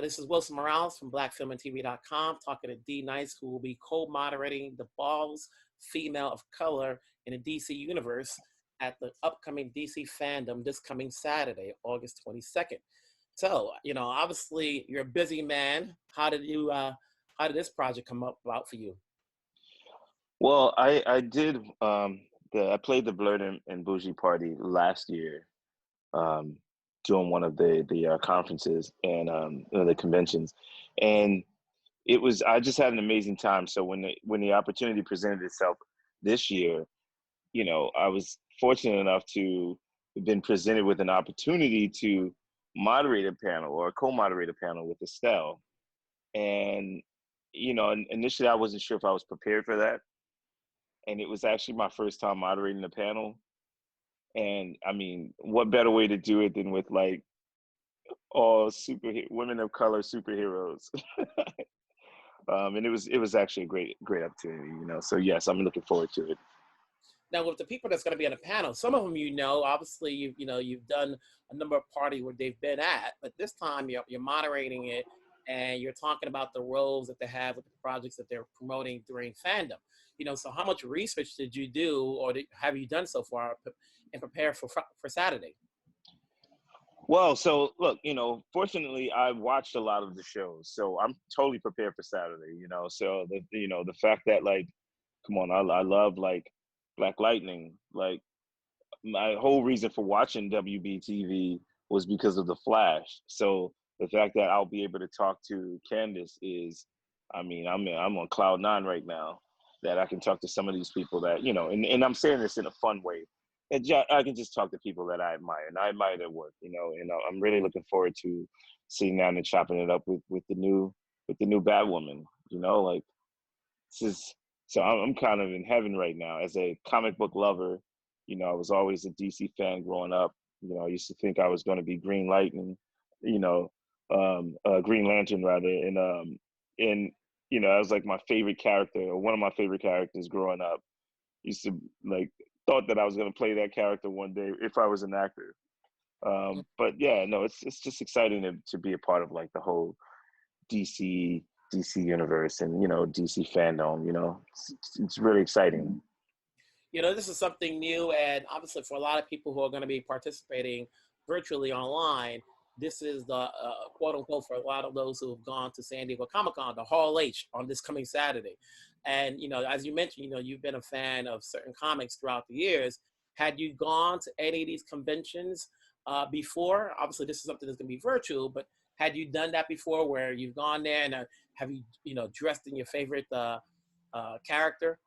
This is Wilson Morales from BlackFilmandTV.com talking to D Nice, who will be co-moderating the Bawse Female of Color in the DC Universe at the upcoming DC Fandome this coming Saturday, August 22nd. So, obviously you're a busy man. How did this project come about for you? Well, I did I played the Blerd and Boujee party last year um, during one of the conferences and the conventions, and I just had an amazing time. So when the opportunity presented itself this year, I was fortunate enough to have been presented with an opportunity to moderate a panel or co-moderate a panel with Estelle, and initially I wasn't sure if I was prepared for that, and it was actually my first time moderating the panel. And I mean, what better way to do it than with like all women of color superheroes? And it was actually a great opportunity, So yes, I'm looking forward to it. Now, with the people that's going to be on the panel, some of them, obviously you've done a number of parties where they've been at, but this time you're moderating it and you're talking about the roles that they have with the projects that they're promoting during fandom. So how much research did you do, or have you done so far, and prepare for Saturday? Well, so look, fortunately, I watched a lot of the shows, so I'm totally prepared for Saturday. So the fact that, like, come on, I love like Black Lightning. Like, my whole reason for watching WBTV was because of the Flash. So the fact that I'll be able to talk to Candice is, I mean, I'm on cloud nine right now. That I can talk to some of these people that and I'm saying this in a fun way. I can just talk to people that I admire, and I admire their work, and I'm really looking forward to sitting down and chopping it up with the new Batwoman. Like, this is so I'm kind of in heaven right now as a comic book lover. I was always a DC fan growing up. I used to think I was going to be Green Lightning, Green Lantern rather, and that was like my favorite character, or one of my favorite characters growing up. Used to like thought that I was going to play that character one day if I was an actor. But yeah, no, it's just exciting to be a part of like the whole DC universe and DC fandom. It's really exciting. This is something new, and obviously for a lot of people who are going to be participating virtually online, this is the quote unquote, for a lot of those who have gone to San Diego Comic-Con, the Hall H on this coming Saturday. And, as you mentioned, you've been a fan of certain comics throughout the years. Had you gone to any of these conventions before? Obviously, this is something that's going to be virtual, but had you done that before, where you've gone there and have you, dressed in your favorite character?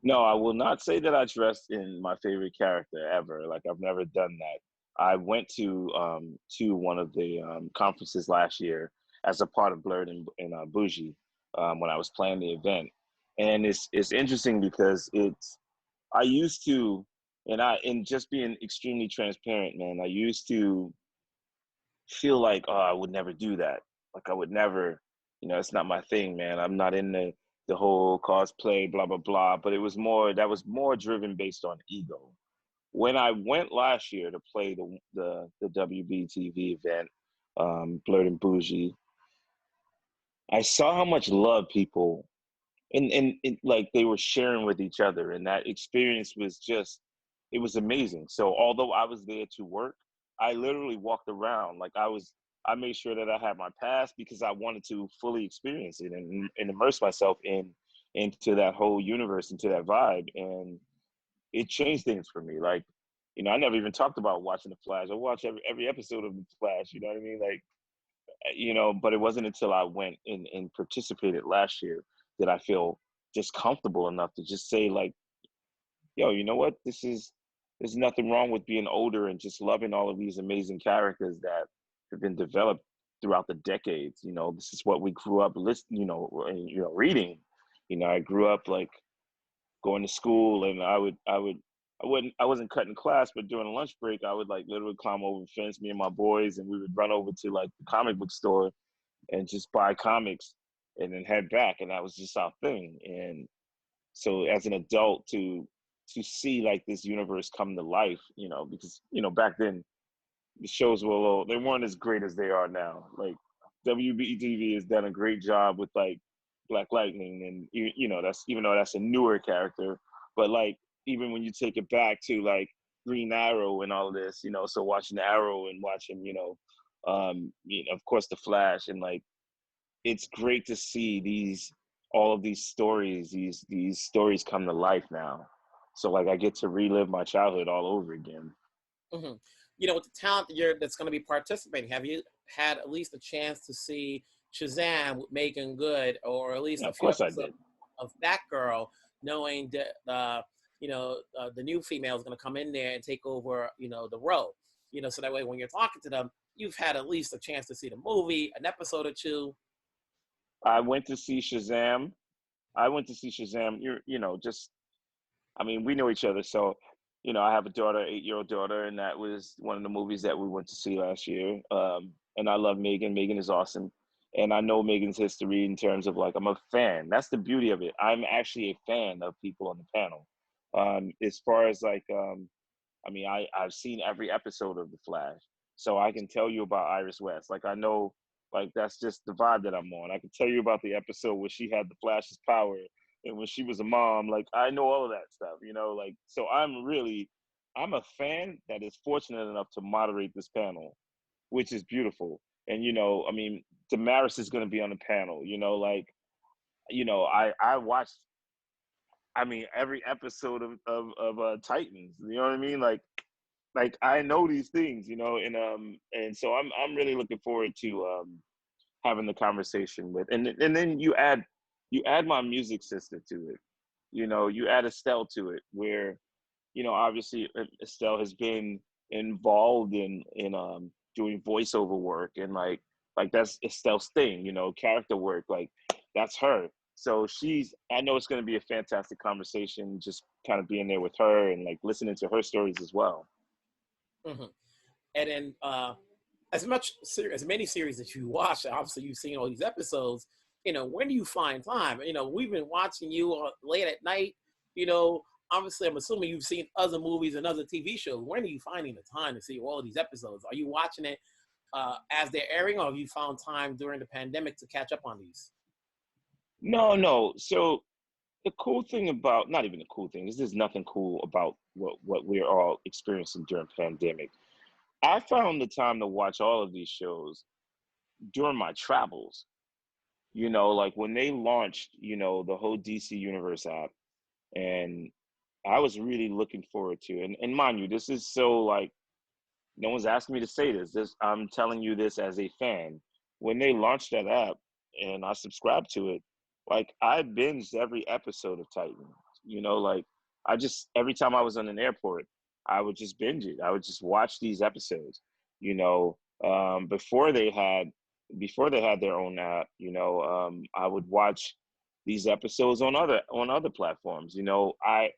No, I will not say that I dressed in my favorite character ever. Like, I've never done that. I went to one of the conferences last year as a part of Blerd and Boujee when I was planning the event, and it's interesting because I used to, and just being extremely transparent, man, I used to feel like, oh, I would never do that. Like, I would never, it's not my thing, man. I'm not in the whole cosplay, blah blah blah. But that was more driven based on ego. When I went last year to play the WBTV event, Blerd and Boujee, I saw how much love people and like they were sharing with each other, and that experience was it was amazing. So although I was there to work, I literally walked around like I made sure that I had my pass because I wanted to fully experience it and immerse myself into that whole universe, into that vibe, and it changed things for me. Like, I never even talked about watching the Flash. I watch every episode of the Flash. You know what I mean? Like, but it wasn't until I went and participated last year that I feel just comfortable enough to just say, like, yo, you know what? There's nothing wrong with being older and just loving all of these amazing characters that have been developed throughout the decades. This is what we grew up listening, reading. I grew up like going to school, and I wasn't cutting class, but during a lunch break, I would like literally climb over the fence, me and my boys, and we would run over to like the comic book store and just buy comics and then head back. And that was just our thing. And so as an adult to see like this universe come to life, because, back then the shows were a little, they weren't as great as they are now. Like WBTV has done a great job with like Black Lightning, and you know that's, even though that's a newer character, but like even when you take it back to like Green Arrow and all of this, you know, so watching Arrow and watching, you know, of course the Flash, and like it's great to see these, all of these stories, these stories come to life now. So like I get to relive my childhood all over again. Hmm. With the talent that's going to be participating, have you had at least a chance to see Shazam with Meagan Good, or at least Yeah, a of few course I episodes did. of Batgirl, knowing that the new female is going to come in there and take over the role, so that way when you're talking to them, you've had at least a chance to see the movie, an episode or two. I went to see Shazam. I went to see Shazam. You know, just, I mean, we know each other, so you know, I have a daughter, 8-year-old daughter, and that was one of the movies that we went to see last year. And I love Meagan. Meagan is awesome, and I know Meagan's history in terms of like I'm a fan. That's the beauty of it. I'm actually a fan of people on the panel. As far as like, I mean, I've seen every episode of The Flash, so I can tell you about Iris West. Like I know, like that's just the vibe that I'm on. I can tell you about the episode where she had the Flash's power, and when she was a mom. Like I know all of that stuff, you know. Like so, I'm a fan that is fortunate enough to moderate this panel, which is beautiful. And you know, I mean, Damaris is going to be on the panel. You know, like I watched, I mean, every episode of Titans. You know what I mean? Like I know these things, you know, and so I'm really looking forward to having the conversation with, and then you add my music sister to it. You know, you add Estelle to it, where you know obviously Estelle has been involved in doing voiceover work, and like that's Estelle's thing, you know, character work, like that's her. So I know it's going to be a fantastic conversation, just kind of being there with her and like listening to her stories as well. Hmm. And then as many series that you watch, obviously you've seen all these episodes. When do you find time? We've been watching you late at night. You know, obviously, I'm assuming you've seen other movies and other TV shows. When are you finding the time to see all of these episodes? Are you watching it as they're airing, or have you found time during the pandemic to catch up on these? No, no. So the cool thing about, not even the cool thing, is there's nothing cool about what we're all experiencing during pandemic. I found the time to watch all of these shows during my travels. You know, like when they launched, you know, the whole DC Universe app, and I was really looking forward to it. And mind you, this is so like no one's asking me to say this. I'm telling you this as a fan. When they launched that app and I subscribed to it, like I binged every episode of Titan. You know, like I just, every time I was in an airport, I would just binge it. I would just watch these episodes. You know, before they had their own app. You know, I would watch these episodes on other platforms. You know, I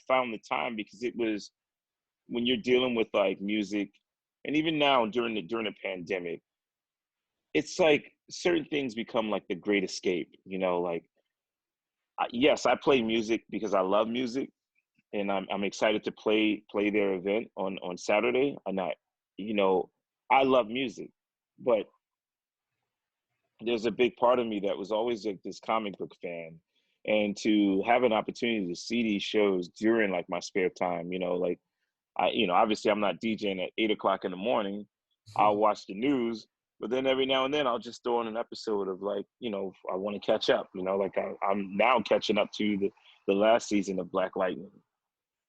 found the time because it was, when you're dealing with like music, and even now during the pandemic, it's like certain things become like the great escape. You know, like yes, I play music because I love music, and I'm excited to play their event on Saturday. And you know, I love music, but there's a big part of me that was always like this comic book fan, and to have an opportunity to see these shows during like my spare time, you know, like you know, obviously I'm not DJing at 8 o'clock in the morning. I'll watch the news, but then every now and then I'll just throw in an episode of like, you know, I want to catch up, you know, like I'm now catching up to the last season of Black Lightning,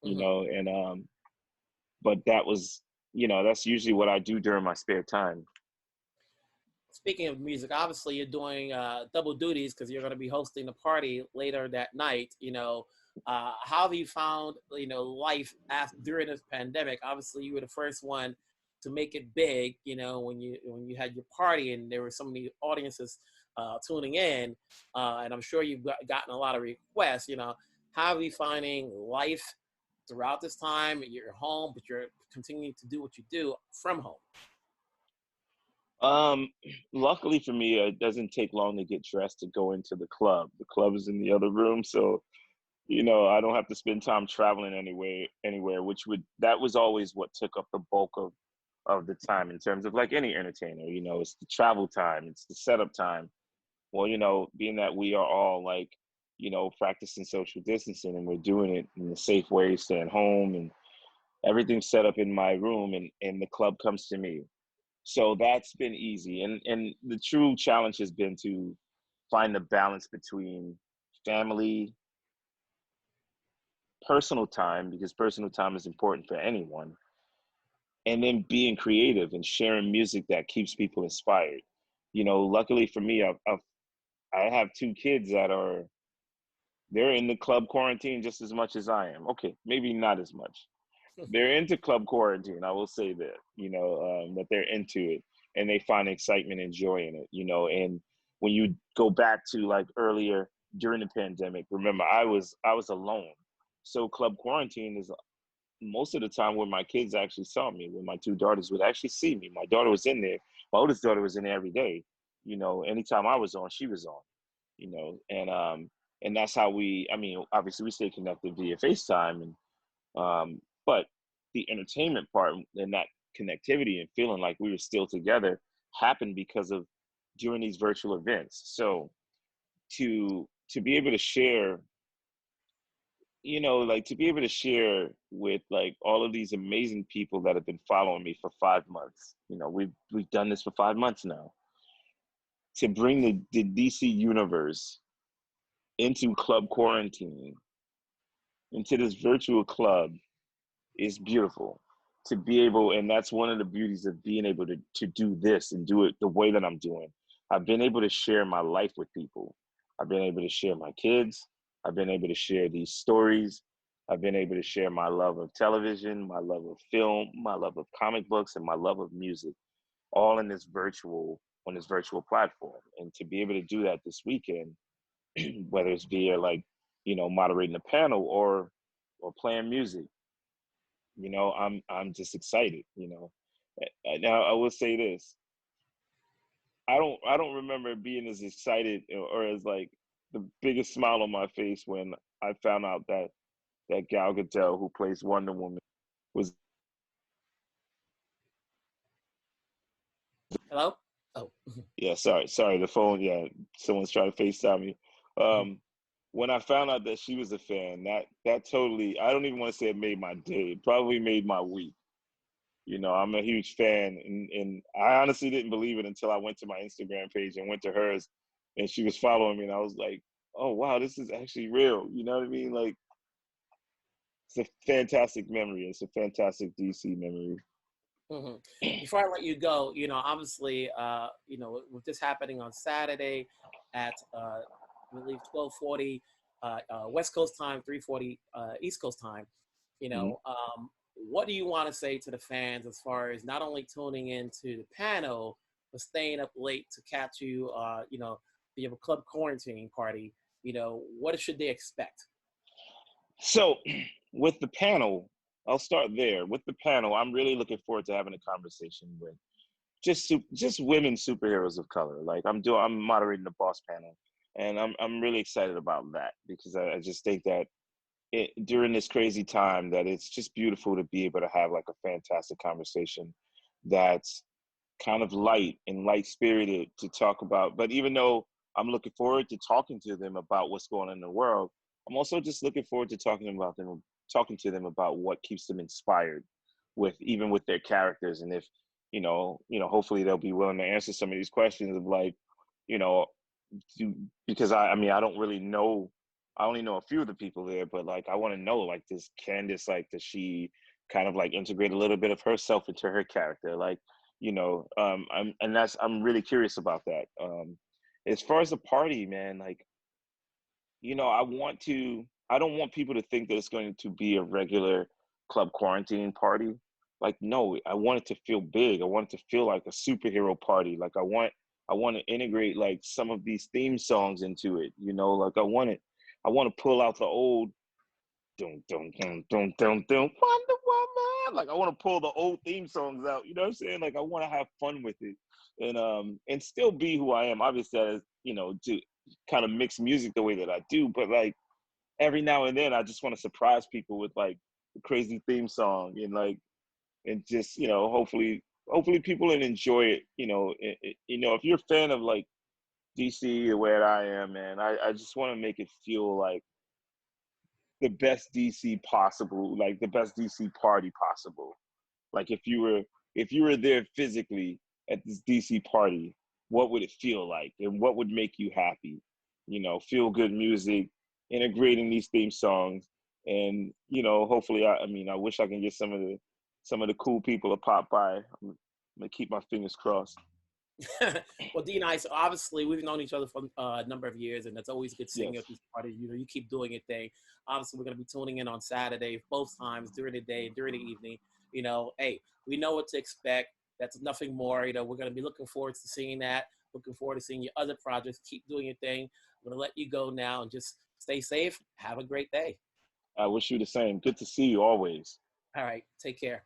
you Hmm. know, and but that was, you know, that's usually what I do during my spare time. Speaking of music, obviously you're doing double duties because you're going to be hosting the party later that night. How have you found life after during this pandemic? Obviously, you were the first one to make it big. When you had your party and there were so many audiences tuning in, and I'm sure you've gotten a lot of requests. How are you finding life throughout this time? You're home, but you're continuing to do what you do from home. Um, Luckily for me, it doesn't take long to get dressed to go into the club. The club is in the other room, so you know, I don't have to spend time traveling anywhere, which that was always what took up the bulk of the time in terms of like any entertainer. You know, it's the travel time, it's the setup time. Well, you know, being that we are all like, you know, practicing social distancing and we're doing it in a safe way, staying home and everything's set up in my room and the club comes to me. So that's been easy. And the true challenge has been to find the balance between family, personal time, because personal time is important for anyone, and then being creative and sharing music that keeps people inspired. You know, luckily for me, I have two kids that are, they're in the club quarantine just as much as I am. Okay, maybe not as much. They're into club quarantine. I will say that, you know, that they're into it and they find excitement and joy in it, you know. And when you go back to like earlier during the pandemic, remember I was alone. So club quarantine is most of the time where my kids actually saw me, when my two daughters would actually see me. My daughter was in there. My oldest daughter was in there every day. You know, anytime I was on, she was on. You know, and that's how we. I mean, obviously we stay connected via FaceTime, and but the entertainment part and that connectivity and feeling like we were still together happened because of during these virtual events. So to be able to share, you know, like to be able to share with like all of these amazing people that have been following me for 5 months. You know, we've done this for 5 months now. To bring the DC universe into club quarantine, into this virtual club is beautiful. To be able, and that's one of the beauties of being able to do this and do it the way that I'm doing. I've been able to share my life with people. I've been able to share my kids. I've been able to share these stories. I've been able to share my love of television, my love of film, my love of comic books, and my love of music, all in this virtual, on this virtual platform. And to be able to do that this weekend, whether it's via like, you know, moderating a panel or playing music, you know, I'm just excited, you know. Now I will say this. I don't remember being as excited or as like the biggest smile on my face when I found out that Gal Gadot, who plays Wonder Woman, was. Hello? Oh. Yeah, sorry, the phone. Yeah, someone's trying to FaceTime me. When I found out that she was a fan, that totally, I don't even want to say it made my day. It probably made my week. You know, I'm a huge fan, and I honestly didn't believe it until I went to my Instagram page and went to hers, and she was following me, and I was like, oh wow, this is actually real. You know what I mean? Like, it's a fantastic memory. It's a fantastic DC memory. Hmm. Before I let you go, you know, obviously, you know, with this happening on Saturday at, I believe, 12:40 West Coast time, 3:40 East Coast time, you Mm-hmm. know, what do you want to say to the fans as far as not only tuning into the panel, but staying up late to catch you, you know, you have a club quarantine party, you know, what should they expect? So, with the panel, I'll start there. With the panel, I'm really looking forward to having a conversation with just women superheroes of color. Like I'm moderating the boss panel, and I'm really excited about that because I just think that during this crazy time that it's just beautiful to be able to have like a fantastic conversation that's kind of light and light spirited to talk about. But even though I'm looking forward to talking to them about what's going on in the world, I'm also just looking forward to talking to them about what keeps them inspired with even with their characters. And if, hopefully they'll be willing to answer some of these questions of like, you know, because I mean, I don't really know. I only know a few of the people there, but like, I want to know, like, this Candice, like, does she kind of like integrate a little bit of herself into her character? Like, I'm really curious about that. As far as the party, man, like, I don't want people to think that it's going to be a regular club quarantine party. Like, no, I want it to feel big. I want it to feel like a superhero party. Like, I want to integrate like some of these theme songs into it. Like I want to pull out the old dum dum dum dum dum dum Wonder Woman. Like, I want to pull the old theme songs out. You know what I'm saying? Like, I want to have fun with it, and still be who I am. Obviously, to kind of mix music the way that I do, but like every now and then, I just want to surprise people with like a crazy theme song and like, and just hopefully hopefully people will enjoy it. If you're a fan of like DC the way that I am, man, I just want to make it feel like the best DC possible, like the best DC party possible. Like if you were there physically at this DC party, what would it feel like, and what would make you happy? Feel good music, integrating these theme songs, and hopefully, I wish I can get some of the cool people to pop by. I'm gonna keep my fingers crossed. Well, D Nice, obviously we've known each other for a number of years, and it's always good seeing you Yes, at these parties. You keep doing your thing. Obviously, we're going to be tuning in on Saturday, both times during the day and during the evening. Hey, we know what to expect. That's nothing more. We're going to be looking forward to seeing that. Looking forward to seeing your other projects. Keep doing your thing. I'm going to let you go now and just stay safe. Have a great day. I wish you the same. Good to see you always. All right, take care.